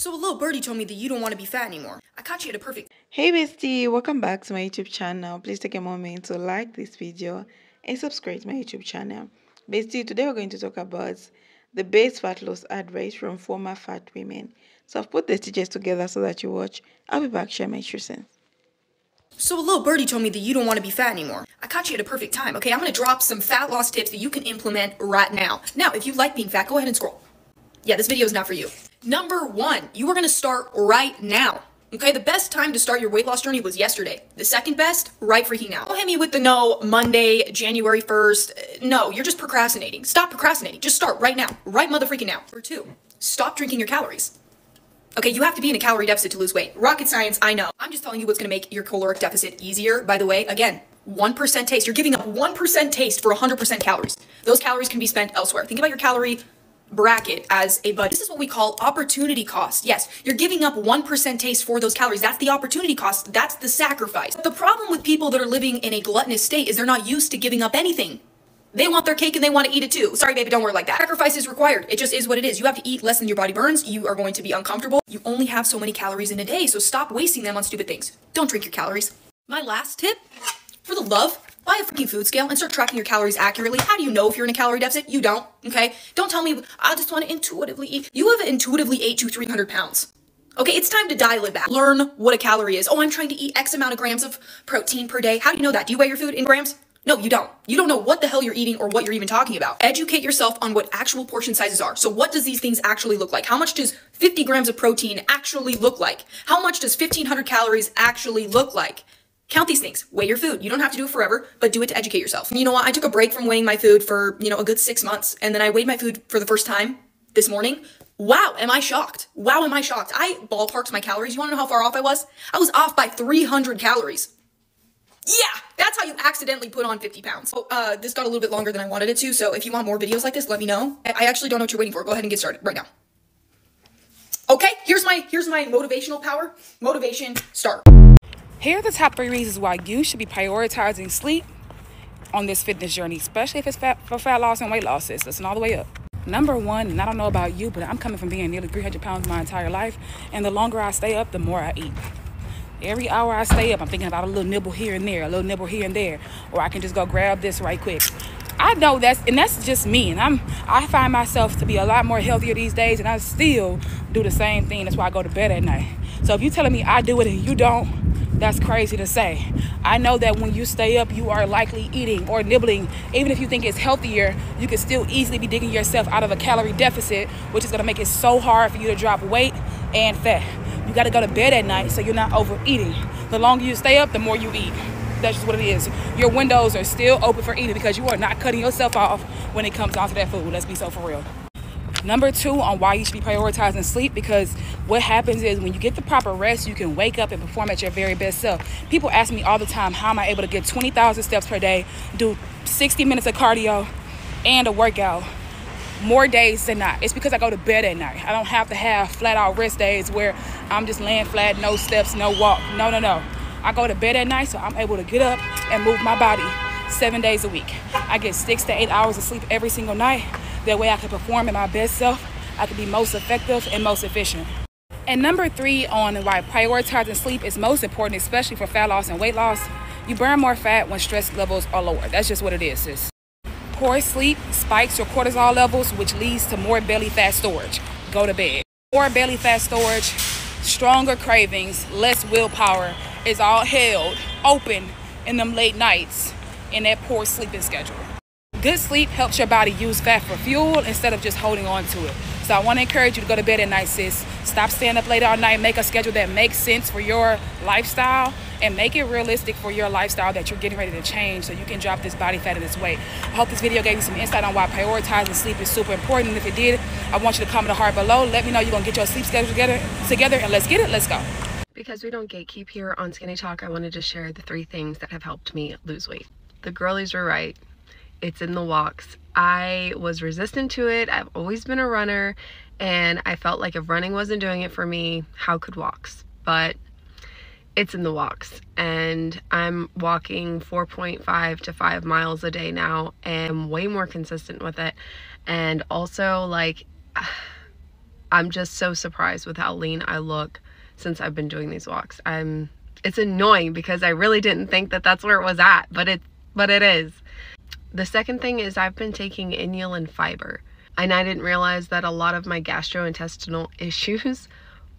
So a little birdie told me that you don't want to be fat anymore. I caught you at a perfect... Hey Bestie, welcome back to my YouTube channel. Please take a moment to like this video and subscribe to my YouTube channel. Bestie, today we're going to talk about the best fat loss advice from former fat women. So I've put the stitches together so that you watch. I'll be back, share my 2 cents. So a little birdie told me that you don't want to be fat anymore. I caught you at a perfect time, okay? I'm going to drop some fat loss tips that you can implement right now. Now, if you like being fat, go ahead and scroll. Yeah, this video is not for you. Number 1, you are going to start right now. Okay, the best time to start your weight loss journey was yesterday. The second best, right freaking now. Don't hit me with the no, Monday, January 1st. No, you're just procrastinating. Stop procrastinating. Just start right now. Right motherfreaking now. Number 2, stop drinking your calories. Okay, you have to be in a calorie deficit to lose weight. Rocket science, I know. I'm just telling you what's going to make your caloric deficit easier. By the way, again, 1% taste. You're giving up 1% taste for 100% calories. Those calories can be spent elsewhere. Think about your calorie bracket as a budget. This is what we call opportunity cost. Yes, you're giving up 1% taste for those calories. That's the opportunity cost. That's the sacrifice. The problem with people that are living in a gluttonous state is they're not used to giving up anything. They want their cake and they want to eat it too. Sorry, baby, don't work like that. Sacrifice is required. It just is what it is. You have to eat less than your body burns. You are going to be uncomfortable. You only have so many calories in a day, so stop wasting them on stupid things. Don't drink your calories. My last tip, for the love, buy a freaking food scale and start tracking your calories accurately. How do you know if you're in a calorie deficit? You don't, okay? Don't tell me, I just want to intuitively eat. You have intuitively ate to 300 pounds. Okay, it's time to dial it back. Learn what a calorie is. Oh, I'm trying to eat X amount of grams of protein per day. How do you know that? Do you weigh your food in grams? No, you don't. You don't know what the hell you're eating or what you're even talking about. Educate yourself on what actual portion sizes are. So what does these things actually look like? How much does 50 grams of protein actually look like? How much does 1,500 calories actually look like? Count these things. Weigh your food. You don't have to do it forever, but do it to educate yourself. You know what? I took a break from weighing my food for, a good 6 months, and then I weighed my food for the first time this morning. Wow, am I shocked? Wow, am I shocked? I ballparked my calories. You want to know how far off I was? I was off by 300 calories. Yeah, that's how you accidentally put on 50 pounds. So, this got a little bit longer than I wanted it to, so if you want more videos like this, let me know. I actually don't know what you're waiting for. Go ahead and get started right now. Okay, here's my motivational power. Motivation, start. Here are the top 3 reasons why you should be prioritizing sleep on this fitness journey, especially if it's for fat loss and weight loss. Listen all the way up. Number 1, and I don't know about you, but I'm coming from being nearly 300 pounds my entire life, and the longer I stay up, the more I eat. Every hour I stay up, I'm thinking about a little nibble here and there, a little nibble here and there, or I can just go grab this right quick. I know that's just me, and I find myself to be a lot more healthier these days, and I still do the same thing. That's why I go to bed at night. So if you're telling me I do it and you don't, that's crazy to say. I know that when you stay up, you are likely eating or nibbling. Even if you think it's healthier, you can still easily be digging yourself out of a calorie deficit, which is going to make it so hard for you to drop weight and fat. You got to go to bed at night so you're not overeating. The longer you stay up, the more you eat. That's just what it is. Your windows are still open for eating because you are not cutting yourself off when it comes down to that food. Let's be so for real. Number 2 on why you should be prioritizing sleep, because what happens is when you get the proper rest, you can wake up and perform at your very best self. People ask me all the time, how am I able to get 20,000 steps per day, do 60 minutes of cardio and a workout more days than not? It's because I go to bed at night. I don't have to have flat out rest days where I'm just laying flat, no steps, no walk. No. I go to bed at night, so I'm able to get up and move my body 7 days a week. I get 6 to 8 hours of sleep every single night. That way I can perform at my best self. I can be most effective and most efficient. And number 3 on why prioritizing sleep is most important, especially for fat loss and weight loss, you burn more fat when stress levels are lower. That's just what it is, sis. Poor sleep spikes your cortisol levels, which leads to more belly fat storage. Go to bed. More belly fat storage, stronger cravings, less willpower is all held open in them late nights in that poor sleeping schedule. Good sleep helps your body use fat for fuel instead of just holding on to it. So I want to encourage you to go to bed at night, sis. Stop staying up late all night. Make a schedule that makes sense for your lifestyle and make it realistic for your lifestyle that you're getting ready to change so you can drop this body fat and this weight. I hope this video gave you some insight on why prioritizing sleep is super important. And if it did, I want you to comment a heart below. Let me know you're going to get your sleep schedule together and let's get it. Let's go. Because we don't gatekeep here on Skinny Talk, I wanted to share the 3 things that have helped me lose weight. The girlies were right. It's in the walks. I was resistant to it. I've always been a runner, and I felt like if running wasn't doing it for me, how could walks? But it's in the walks, and I'm walking 4.5 to 5 miles a day now, and I'm way more consistent with it. And also, like, I'm just so surprised with how lean I look since I've been doing these walks. It's annoying because I really didn't think that that's where it was at, but it is. The second thing is I've been taking inulin fiber, and I didn't realize that a lot of my gastrointestinal issues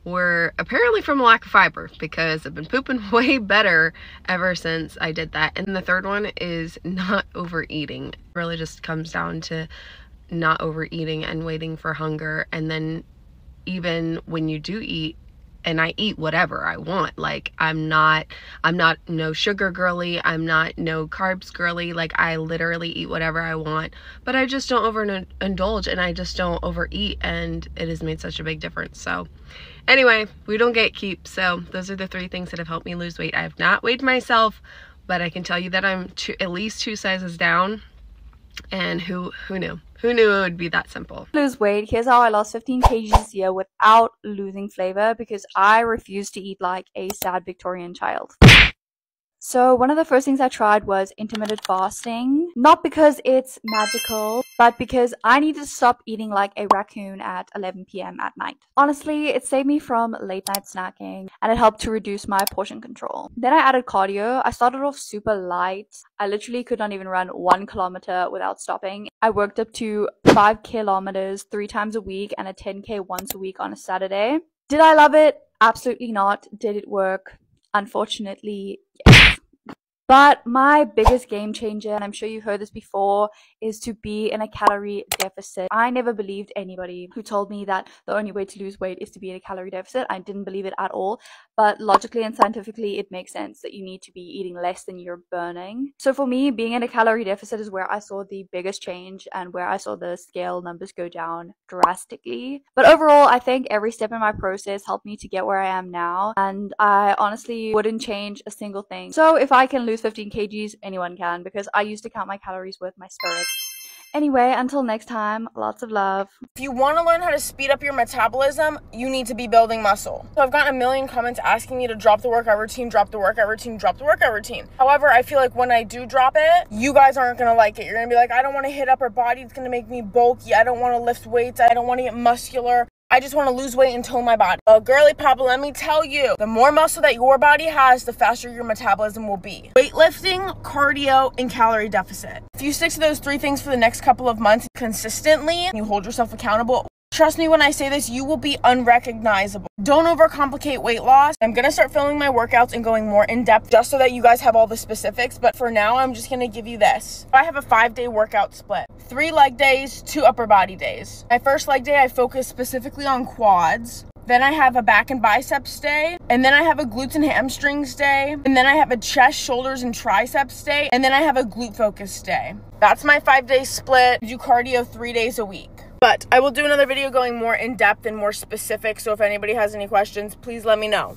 were apparently from lack of fiber, because I've been pooping way better ever since I did that. And the third one is not overeating. It really just comes down to not overeating and waiting for hunger. And then even when you do eat, and I eat whatever I want, like I'm not no sugar girly, I'm not no carbs girly, like I literally eat whatever I want, but I just don't overindulge and I just don't overeat, and it has made such a big difference. So anyway, we don't gatekeep. So those are the 3 things that have helped me lose weight. I have not weighed myself, but I can tell you that I'm at least 2 sizes down, and who knew? Who knew it would be that simple? Lose weight. Here's how I lost 15 kgs this year without losing flavor, because I refuse to eat like a sad Victorian child. So one of the first things I tried was intermittent fasting. Not because it's magical, but because I needed to stop eating like a raccoon at 11 p.m. at night. Honestly, it saved me from late night snacking, and it helped to reduce my portion control. Then I added cardio. I started off super light. I literally could not even run 1 kilometer without stopping. I worked up to 5 kilometers 3 times a week and a 10K once a week on a Saturday. Did I love it? Absolutely not. Did it work? Unfortunately, yes. But my biggest game changer, and I'm sure you've heard this before, is to be in a calorie deficit. I never believed anybody who told me that the only way to lose weight is to be in a calorie deficit. I didn't believe it at all. But logically and scientifically, it makes sense that you need to be eating less than you're burning. So for me, being in a calorie deficit is where I saw the biggest change and where I saw the scale numbers go down drastically. But overall, I think every step in my process helped me to get where I am now. And I honestly wouldn't change a single thing. So if I can lose 15 kgs, anyone can, because I used to count my calories with my spirit. Anyway, until next time, lots of love. If you want to learn how to speed up your metabolism, you need to be building muscle. So I've gotten a million comments asking me to drop the workout routine, drop the workout routine, drop the workout routine. However, I feel like when I do drop it, you guys aren't going to like it. You're going to be like, I don't want to hit upper body. It's going to make me bulky. I don't want to lift weights. I don't want to get muscular. I just want to lose weight and tone my body. Well, girly papa, let me tell you, the more muscle that your body has, the faster your metabolism will be. Weightlifting, cardio, and calorie deficit. If you stick to those 3 things for the next couple of months consistently, and you hold yourself accountable, trust me when I say this, you will be unrecognizable. Don't overcomplicate weight loss. I'm going to start filming my workouts and going more in depth just so that you guys have all the specifics. But for now, I'm just going to give you this. I have a 5-day workout split. 3 leg days, 2 upper body days. My first leg day, I focus specifically on quads. Then I have a back and biceps day. And then I have a glutes and hamstrings day. And then I have a chest, shoulders, and triceps day. And then I have a glute focus day. That's my 5-day split. I do cardio 3 days a week. But I will do another video going more in depth and more specific. So if anybody has any questions, please let me know.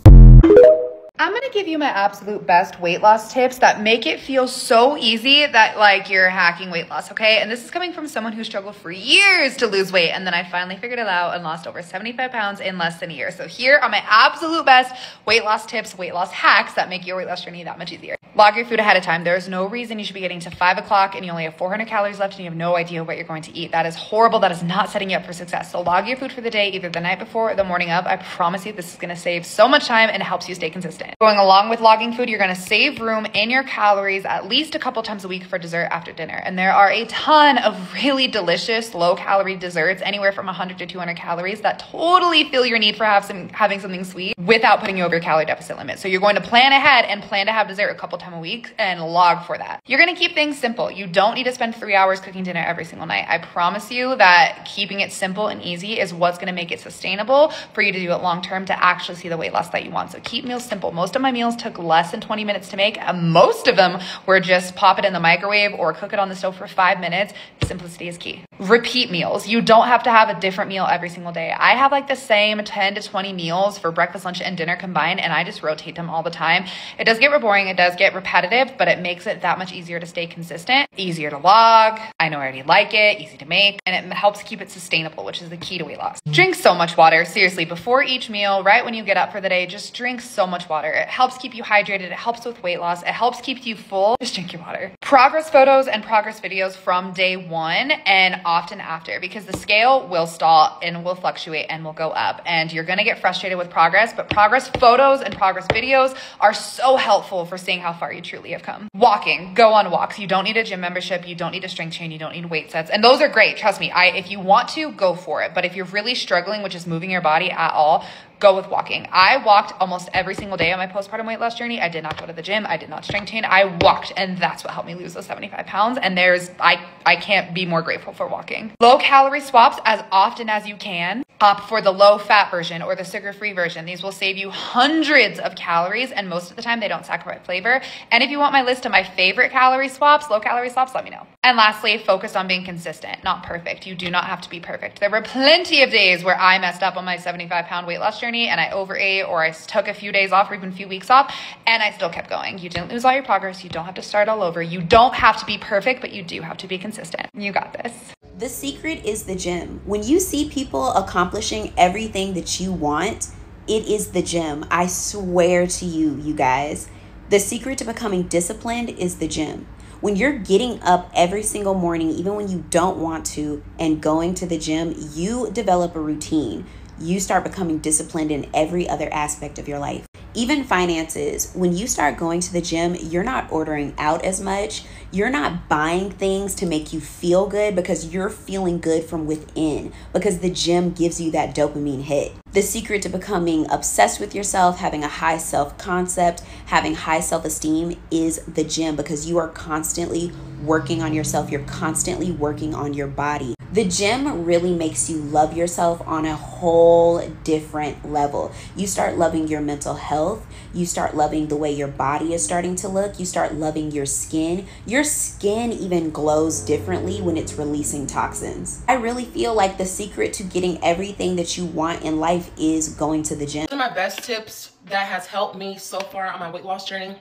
I'm gonna give you my absolute best weight loss tips that make it feel so easy that like you're hacking weight loss, okay? And this is coming from someone who struggled for years to lose weight, and then I finally figured it out and lost over 75 pounds in less than a year. So here are my absolute best weight loss tips, weight loss hacks that make your weight loss journey that much easier. Log your food ahead of time. There's no reason you should be getting to 5 o'clock and you only have 400 calories left and you have no idea what you're going to eat. That is horrible. That is not setting you up for success. So log your food for the day, either the night before or the morning of. I promise you this is gonna save so much time and it helps you stay consistent. Going along with logging food, you're gonna save room in your calories at least a couple times a week for dessert after dinner. And there are a ton of really delicious low calorie desserts, anywhere from 100 to 200 calories, that totally fill your need for having something sweet without putting you over your calorie deficit limit. So you're going to plan ahead and plan to have dessert a couple times a week and log for that. You're gonna keep things simple. You don't need to spend 3 hours cooking dinner every single night. I promise you that keeping it simple and easy is what's gonna make it sustainable for you to do it long term to actually see the weight loss that you want. So keep meals simple. Most of my meals took less than 20 minutes to make. And most of them were just pop it in the microwave or cook it on the stove for 5 minutes. Simplicity is key. Repeat meals. You don't have to have a different meal every single day. I have like the same 10 to 20 meals for breakfast, lunch, and dinner combined, and I just rotate them all the time. It does get boring, it does get repetitive, but it makes it that much easier to stay consistent, easier to log. I know I already like it, easy to make, and it helps keep it sustainable, which is the key to weight loss. Drink so much water. Seriously, before each meal, right when you get up for the day, just drink so much water. It helps keep you hydrated, it helps with weight loss, it helps keep you full. Just drink your water. Progress photos and progress videos from day one, and often after, because the scale will stall and will fluctuate and will go up, and you're going to get frustrated with progress, but progress photos and progress videos are so helpful for seeing how far you truly have come. Walking, go on walks. You don't need a gym membership. You don't need a strength chain. You don't need weight sets. And those are great. Trust me. If you want to, go for it. But if you're really struggling with just moving your body at all, go with walking. I walked almost every single day on my postpartum weight loss journey. I did not go to the gym. I did not strength train. I walked, and that's what helped me lose those 75 pounds. And I can't be more grateful for walking. Low calorie swaps as often as you can. Opt for the low fat version or the sugar-free version. These will save you hundreds of calories, and most of the time they don't sacrifice flavor. And if you want my list of my favorite calorie swaps, low calorie swaps, let me know. And lastly, focus on being consistent, not perfect. You do not have to be perfect. There were plenty of days where I messed up on my 75-pound weight loss journey, and I overate, or I took a few days off or even a few weeks off, and I still kept going. You didn't lose all your progress. You don't have to start all over. You don't have to be perfect, but you do have to be consistent. You got this. The secret is the gym. When you see people accomplishing everything that you want, it is the gym. I swear to you, you guys. The secret to becoming disciplined is the gym. When you're getting up every single morning, even when you don't want to, and going to the gym, you develop a routine. You start becoming disciplined in every other aspect of your life. Even finances, when you start going to the gym, you're not ordering out as much. You're not buying things to make you feel good, because you're feeling good from within, because the gym gives you that dopamine hit. The secret to becoming obsessed with yourself, having a high self-concept, having high self-esteem is the gym, because you are constantly working on yourself. You're constantly working on your body. The gym really makes you love yourself on a whole different level. You start loving your mental health. You start loving the way your body is starting to look. You start loving your skin. Your skin even glows differently when it's releasing toxins. I really feel like the secret to getting everything that you want in life is going to the gym. One of my best tips that has helped me so far on my weight loss journey.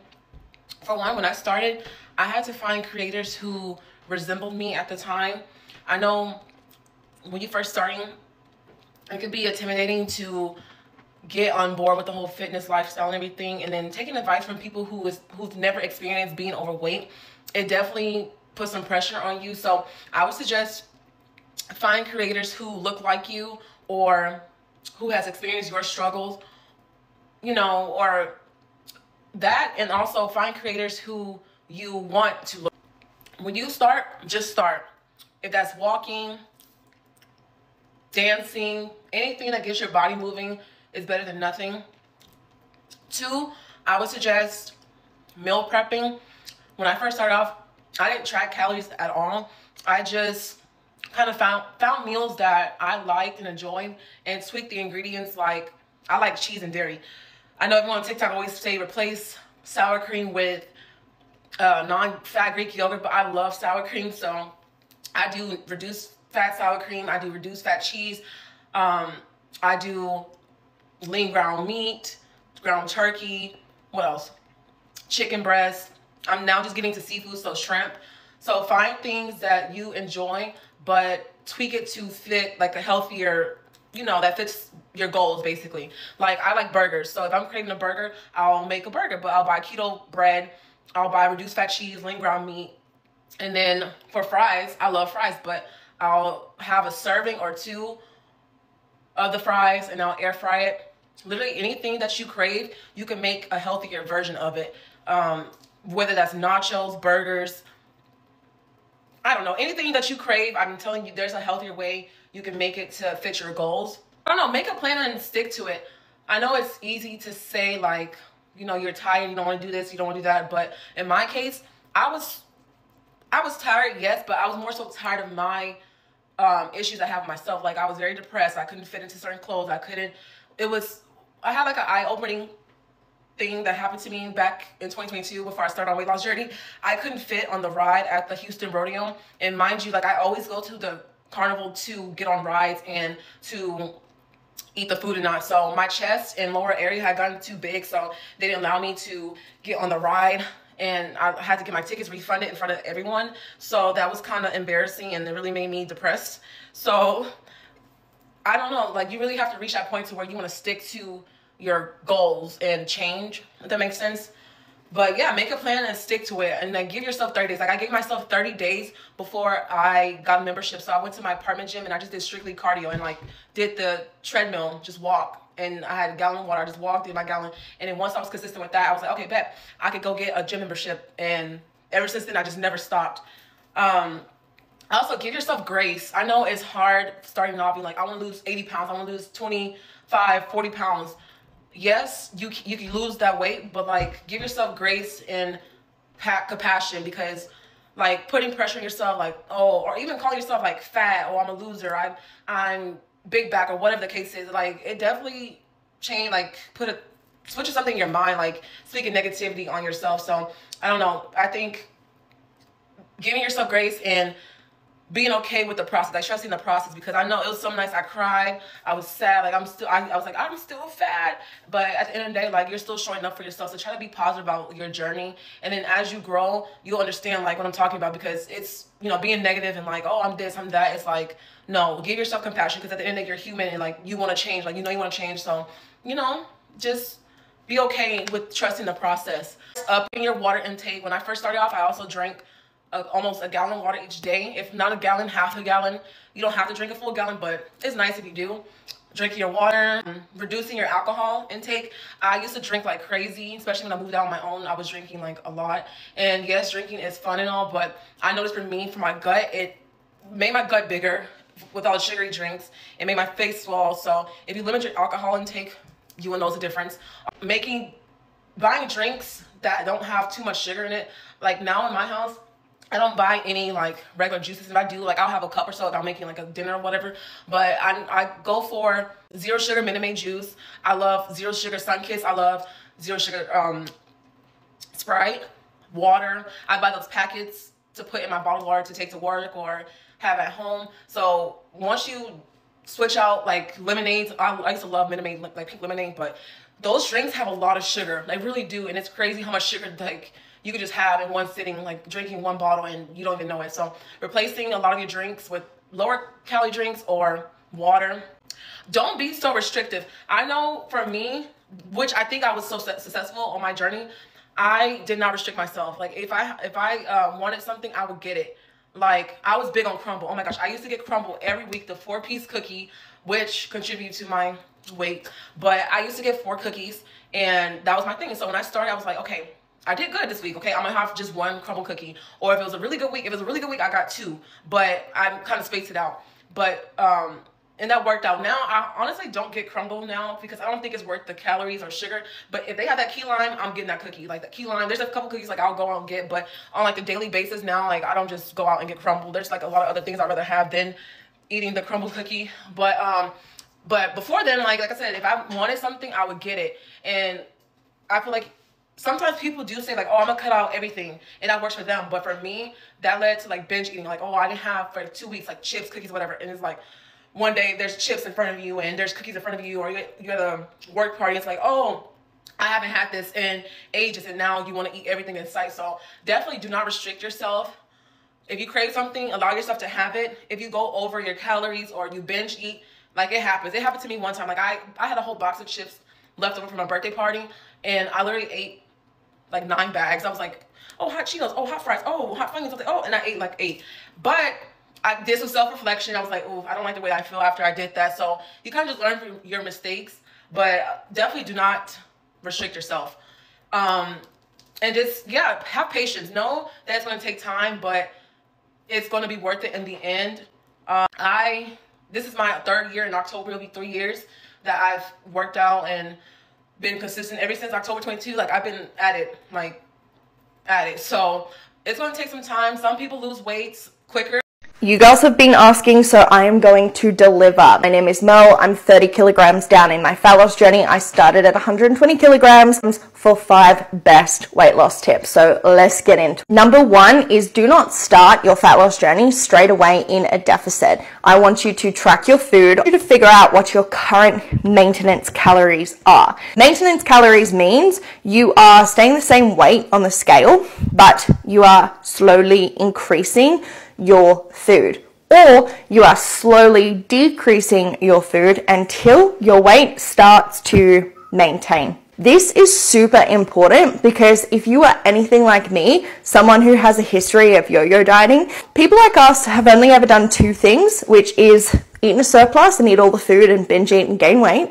For one, when I started, I had to find creators who resembled me at the time. I know when you first starting, it could be intimidating to get on board with the whole fitness lifestyle and everything, and then taking advice from people who've never experienced being overweight, it definitely puts some pressure on you. So I would suggest find creators who look like you, or who has experienced your struggles, you know, or that, and also find creators who you want to look. When you start, just start. If that's walking, dancing, anything that gets your body moving is better than nothing. 2, I would suggest meal prepping. When I first started off, I didn't track calories at all. I just kind of found meals that I liked and enjoyed, and tweaked the ingredients. Like, I like cheese and dairy. I know everyone on TikTok always say replace sour cream with non-fat Greek yogurt, but I love sour cream, so I do reduced fat sour cream. I do reduced fat cheese. I do lean ground meat, ground turkey. What else? Chicken breast. I'm now just getting to seafood, so shrimp. So find things that you enjoy, but tweak it to fit like a healthier, you know, that fits your goals basically. Like, I like burgers, so if I'm craving a burger, I'll make a burger, but I'll buy keto bread, I'll buy reduced fat cheese, lean ground meat. And then for fries, I love fries, but I'll have a serving or 2 of the fries, and I'll air fry it. Literally anything that you crave, you can make a healthier version of it. Whether that's nachos, burgers, I don't know, anything that you crave, I'm telling you, there's a healthier way you can make it to fit your goals. I don't know, make a plan and stick to it. I know it's easy to say, like, you know, you're tired, you don't want to do this, you don't want to do that. But in my case, I was tired, yes, but I was more so tired of my issues I have with myself. Like, I was very depressed. I couldn't fit into certain clothes. I had like an eye-opening thing that happened to me back in 2022 before I started on weight loss journey. I couldn't fit on the ride at the Houston Rodeo. And mind you, like, I always go to the carnival to get on rides and to eat the food and not. So my chest and lower area had gotten too big, so they didn't allow me to get on the ride, and I had to get my tickets refunded in front of everyone. So that was kind of embarrassing, and it really made me depressed. So I don't know, like, you really have to reach that point to where you want to stick to your goals and change, if that makes sense. But yeah, make a plan and stick to it, and then give yourself 30 days. Like I gave myself 30 days before I got a membership. So I went to my apartment gym and I just did strictly cardio and like did the treadmill, just walk. And I had a gallon of water. I just walked, did my gallon. And then once I was consistent with that, I was like, okay, bet I could go get a gym membership. And ever since then, I just never stopped. Also, give yourself grace. I know it's hard starting off. You're like, I want to lose 80 pounds. I want to lose 25, 40 pounds. Yes, you can lose that weight, but like give yourself grace and compassion, because like putting pressure on yourself, like, oh, or even calling yourself like fat, or I'm a loser, I'm big back, or whatever the case is, like it definitely change, like switch something in your mind, like speaking negativity on yourself. So I don't know. I think giving yourself grace and being okay with the process, like trusting the process, because I know it was some nights I cried, I was sad, like I was like, I'm still fat, but at the end of the day, like you're still showing up for yourself. So try to be positive about your journey, and then as you grow, you'll understand like what I'm talking about, because it's, you know, being negative and like, oh, I'm this, I'm that, it's like, no, give yourself compassion, because at the end of the day, you're human, and like you want to change, like you know you want to change. So, you know, just be okay with trusting the process. Upping your water intake. When I first started off, I also drank almost a gallon of water each day. If not a gallon, half a gallon. You don't have to drink a full gallon, but it's nice if you do. Drinking your water, reducing your alcohol intake. I used to drink like crazy, especially when I moved out on my own. I was drinking like a lot. And yes, drinking is fun and all, but I noticed for me, for my gut, it made my gut bigger with all the sugary drinks. It made my face swell. So if you limit your alcohol intake, you will notice the difference. Buying drinks that don't have too much sugar in it. Like now in my house, I don't buy any like regular juices. If I do, like I'll have a cup or so if I'm making like a dinner or whatever. But I go for zero sugar Minute Maid juice. I love zero sugar Sunkist. I love zero sugar Sprite, water. I buy those packets to put in my bottled water to take to work or have at home. So once you switch out like lemonades, I used to love Minute Maid, like pink lemonade, but those drinks have a lot of sugar. They really do, and it's crazy how much sugar like you could just have in one sitting, like drinking one bottle and you don't even know it. So replacing a lot of your drinks with lower calorie drinks or water. Don't be so restrictive. I know for me, which I think I was so successful on my journey, I did not restrict myself. Like if I wanted something, I would get it. Like I was big on crumble. Oh my gosh, I used to get crumble every week, the 4-piece cookie, which contributed to my weight. But I used to get 4 cookies, and that was my thing. And so when I started, I was like, okay, I did good this week. Okay, I'm gonna have just 1 crumble cookie. Or if it was a really good week, I got 2. But I kind of spaced it out. But and that worked out. Now I honestly don't get crumble now because I don't think it's worth the calories or sugar. But if they have that key lime, I'm getting that cookie. Like that key lime, there's a couple cookies like I'll go out and get, but on like a daily basis now, like I don't just go out and get crumble. There's like a lot of other things I'd rather have than eating the crumble cookie. But before then, like I said, if I wanted something, I would get it. And I feel like sometimes people do say like, oh, I'm gonna cut out everything, and that works for them. But for me, that led to like binge eating. Like, oh, I didn't have for 2 weeks like chips, cookies, whatever. And it's like one day there's chips in front of you and there's cookies in front of you, or you at a work party. It's like, oh, I haven't had this in ages, and now you want to eat everything in sight. So definitely do not restrict yourself. If you crave something, allow yourself to have it. If you go over your calories or you binge eat, like it happens. It happened to me one time. Like I had a whole box of chips left over from my birthday party, and I literally ate like 9 bags. I was like, oh, hot Cheetos, oh, hot fries, oh, hot Funyuns. I was like, oh, and I ate like 8. But I did some self-reflection. I was like, oh, I don't like the way I feel after I did that. So you kind of just learn from your mistakes, but definitely do not restrict yourself. And just, yeah, have patience. Know that it's going to take time, but it's going to be worth it in the end. This is my 3rd year. In October, it'll be 3 years that I've worked out and been consistent ever since October 22. Like I've been at it. So it's going to take some time. Some people lose weight quicker. You girls have been asking, so I am going to deliver. My name is Mel. I'm 30 kilograms down in my fat loss journey. I started at 120 kilograms for 5 best weight loss tips. So let's get into it. Number 1 is do not start your fat loss journey straight away in a deficit. I want you to track your food to figure out what your current maintenance calories are. Maintenance calories means you are staying the same weight on the scale, but you are slowly increasing your food, or you are slowly decreasing your food until your weight starts to maintain. This is super important because if you are anything like me, someone who has a history of yo-yo dieting, people like us have only ever done two things, which is eat in a surplus and eat all the food and binge eat and gain weight,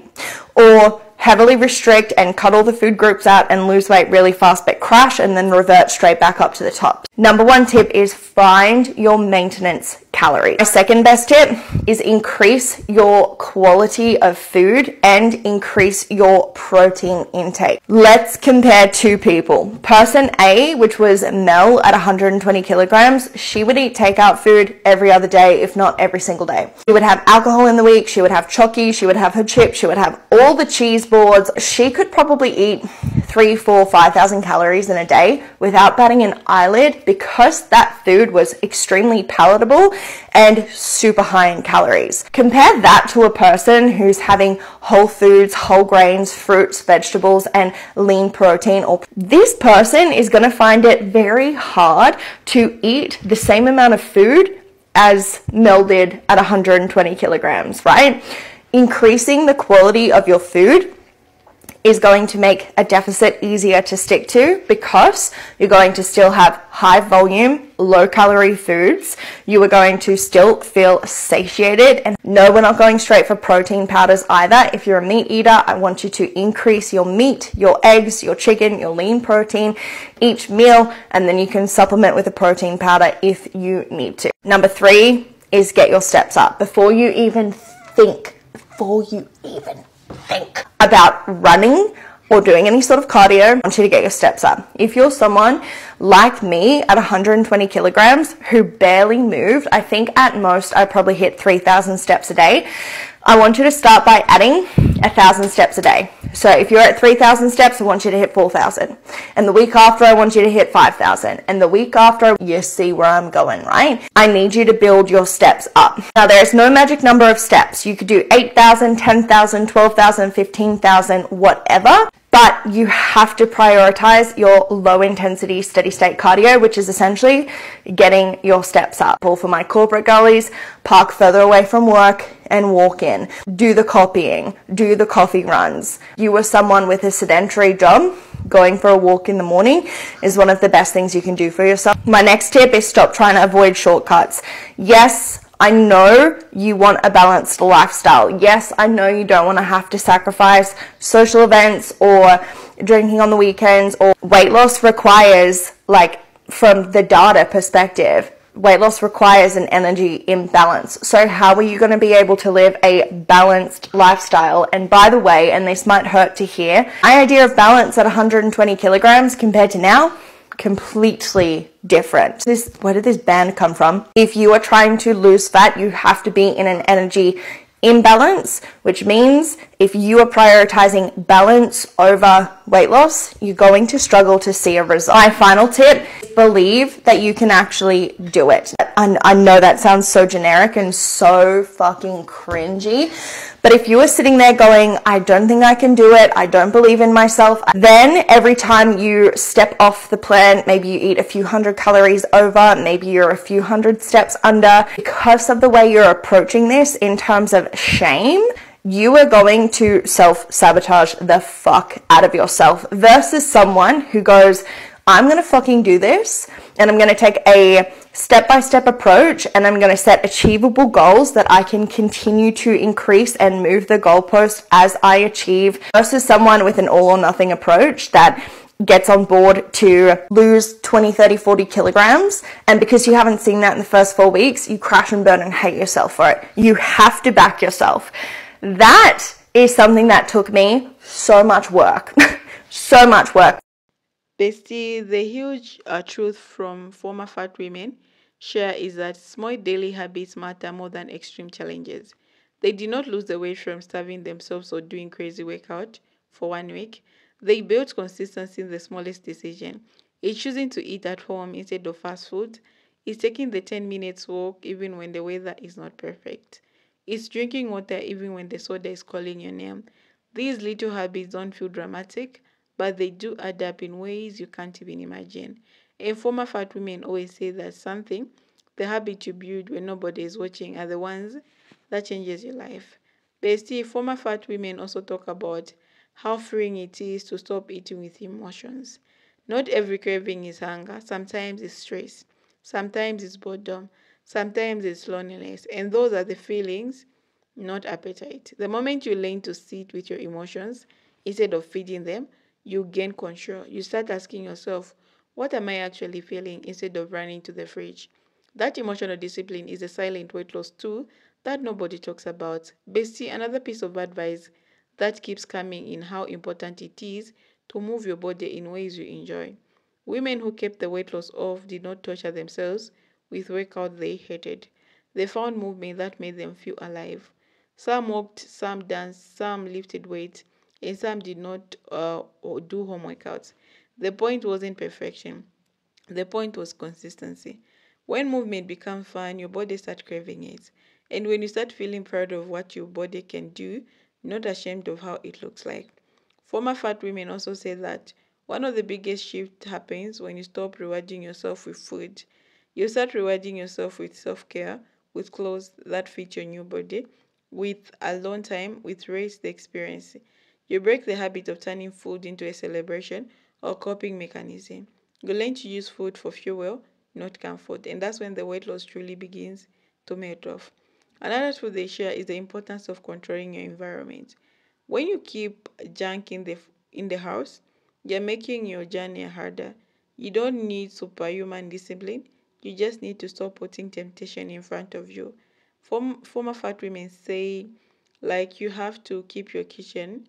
or heavily restrict and cut all the food groups out and lose weight really fast but crash and then revert straight back up to the top. Number one tip is find your maintenance calories. My second best tip is increase your quality of food and increase your protein intake. Let's compare two people. Person A, which was Mel at 120 kilograms, she would eat takeout food every other day, if not every single day. She would have alcohol in the week, she would have chocky, she would have her chips, she would have all the cheese boards. She could probably eat 3, 4, 5,000 calories in a day without batting an eyelid because that food was extremely palatable and super high in calories. Compare that to a person who's having whole foods, whole grains, fruits, vegetables, and lean protein. Or this person is going to find it very hard to eat the same amount of food as Mel did at 120 kilograms, right? Increasing the quality of your food is going to make a deficit easier to stick to because you're going to still have high volume, low calorie foods. You are going to still feel satiated. And no, we're not going straight for protein powders either. If you're a meat eater, I want you to increase your meat, your eggs, your chicken, your lean protein each meal, and then you can supplement with a protein powder if you need to. Number 3 is get your steps up. Before you even think about running or doing any sort of cardio, I want you to get your steps up. If you're someone like me at 120 kilograms who barely moved, I think at most I probably hit 3,000 steps a day. I want you to start by adding 1,000 steps a day. So if you're at 3,000 steps, I want you to hit 4,000. And the week after, I want you to hit 5,000. And the week after, you see where I'm going, right? I need you to build your steps up. Now, there's no magic number of steps. You could do 8,000, 10,000, 12,000, 15,000, whatever. But you have to prioritize your low intensity steady state cardio, which is essentially getting your steps up. All for my corporate girlies, park further away from work and walk in. Do the copying, do the coffee runs. You are someone with a sedentary job, going for a walk in the morning is one of the best things you can do for yourself. My next tip is stop trying to avoid shortcuts. Yes, I know you want a balanced lifestyle. Yes, I know you don't want to have to sacrifice social events or drinking on the weekends, or weight loss requires, like, from the data perspective, weight loss requires an energy imbalance. So how are you going to be able to live a balanced lifestyle? And by the way, and this might hurt to hear, my idea of balance at 120 kilograms compared to now, completely different. Where did this band come from? If you are trying to lose fat, you have to be in an energy imbalance, which means if you are prioritizing balance over weight loss, you're going to struggle to see a result. My final tip, believe that you can actually do it. I know that sounds so generic and so fucking cringy, but if you are sitting there going, I don't think I can do it, I don't believe in myself, then every time you step off the plan, maybe you eat a few hundred calories over, maybe you're a few hundred steps under, because of the way you're approaching this in terms of shame, you are going to self-sabotage the fuck out of yourself versus someone who goes, I'm going to fucking do this, and I'm going to take a step-by-step approach, and I'm going to set achievable goals that I can continue to increase and move the goalpost as I achieve, versus someone with an all-or-nothing approach that gets on board to lose 20, 30, 40 kilograms, and because you haven't seen that in the first 4 weeks, you crash and burn and hate yourself for it. You have to back yourself. That is something that took me so much work. So much work. Bestie, the huge truth from former fat women share is that small daily habits matter more than extreme challenges. They did not lose the weight from starving themselves or doing crazy workout for 1 week. They built consistency in the smallest decision. It's choosing to eat at home instead of fast food. It's taking the 10 minutes walk even when the weather is not perfect. It's drinking water even when the soda is calling your name. These little habits don't feel dramatic, but they do add up in ways you can't even imagine. And former fat women always say that the habit you build when nobody is watching, are the ones that changes your life. Bestie, former fat women also talk about how freeing it is to stop eating with emotions. Not every craving is hunger, sometimes it's stress, sometimes it's boredom, sometimes it's loneliness, and those are the feelings, not appetite. The moment you learn to sit with your emotions instead of feeding them, you gain control. You start asking yourself, what am I actually feeling instead of running to the fridge? That emotional discipline is a silent weight loss tool that nobody talks about. Bestie, another piece of advice that keeps coming in how important it is to move your body in ways you enjoy. Women who kept the weight loss off did not torture themselves with workout they hated. They found movement that made them feel alive. Some walked, some danced, some lifted weights, and some did not do home workouts. The point wasn't perfection. The point was consistency. When movement becomes fun, your body starts craving it. And when you start feeling proud of what your body can do, not ashamed of how it looks like. Former fat women also say that one of the biggest shifts happens when you stop rewarding yourself with food. You start rewarding yourself with self care, with clothes that fit your new body, with alone time, with race the experience. You break the habit of turning food into a celebration or coping mechanism. You learn to use food for fuel, not comfort, and that's when the weight loss truly begins to melt off. Another truth they share is the importance of controlling your environment. When you keep junk in the house, you're making your journey harder. You don't need superhuman discipline. You just need to stop putting temptation in front of you. Former fat women say, like, you have to keep your kitchen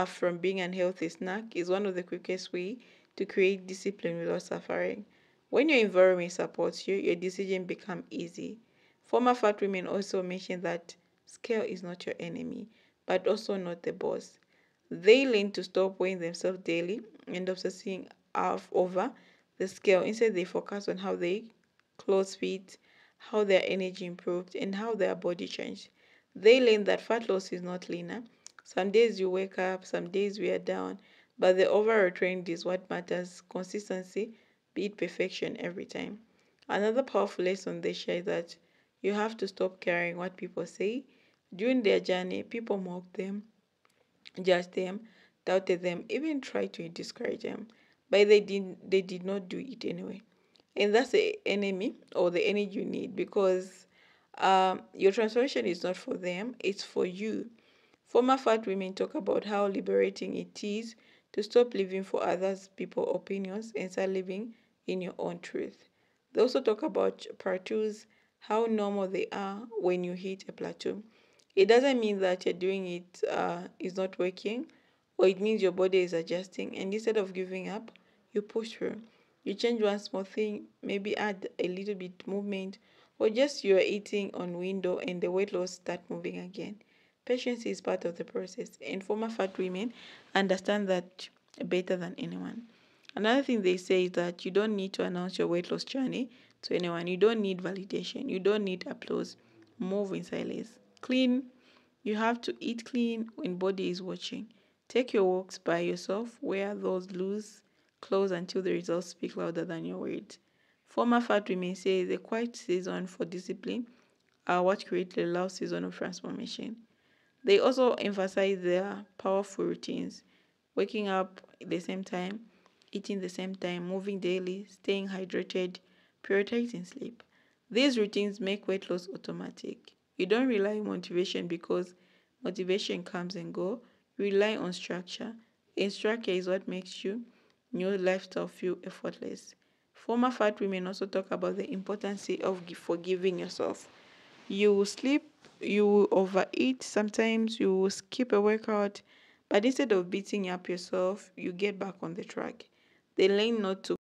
from being an unhealthy snack is one of the quickest way to create discipline without suffering. When your environment supports you, your decision become easy. Former fat women also mention that scale is not your enemy, but also not the boss. They learn to stop weighing themselves daily and obsessing over the scale. Instead, they focus on how they clothes fit, how their energy improved, and how their body changed. They learn that fat loss is not linear. Some days you wake up, some days we are down, but the overall trend is what matters. Consistency beat perfection every time. Another powerful lesson they share is that you have to stop caring what people say. During their journey, people mock them, judged them, doubted them, even tried to discourage them. But they did not do it anyway. And that's the enemy or the energy you need because your transformation is not for them, it's for you. Former fat women talk about how liberating it is to stop living for others people's opinions and start living in your own truth. They also talk about plateaus, how normal they are when you hit a plateau. It doesn't mean that you're doing it is not working, or it means your body is adjusting. And instead of giving up, you push through. You change one small thing, maybe add a little bit movement, or just you're eating on window and the weight loss start moving again. Patience is part of the process, and former fat women understand that better than anyone. Another thing they say is that you don't need to announce your weight loss journey to anyone. You don't need validation. You don't need applause. Move in silence. Clean. You have to eat clean when body is watching. Take your walks by yourself. Wear those loose clothes until the results speak louder than your words. Former fat women say the quiet season for discipline are what create the loud season of transformation. They also emphasize their powerful routines, waking up at the same time, eating the same time, moving daily, staying hydrated, prioritizing sleep. These routines make weight loss automatic. You don't rely on motivation because motivation comes and go. You rely on structure. And structure is what makes you new lifestyle feel effortless. Former fat women also talk about the importance of forgiving yourself. You will sleep, you will overeat, sometimes you will skip a workout, but instead of beating up yourself, you get back on the track. They learn not to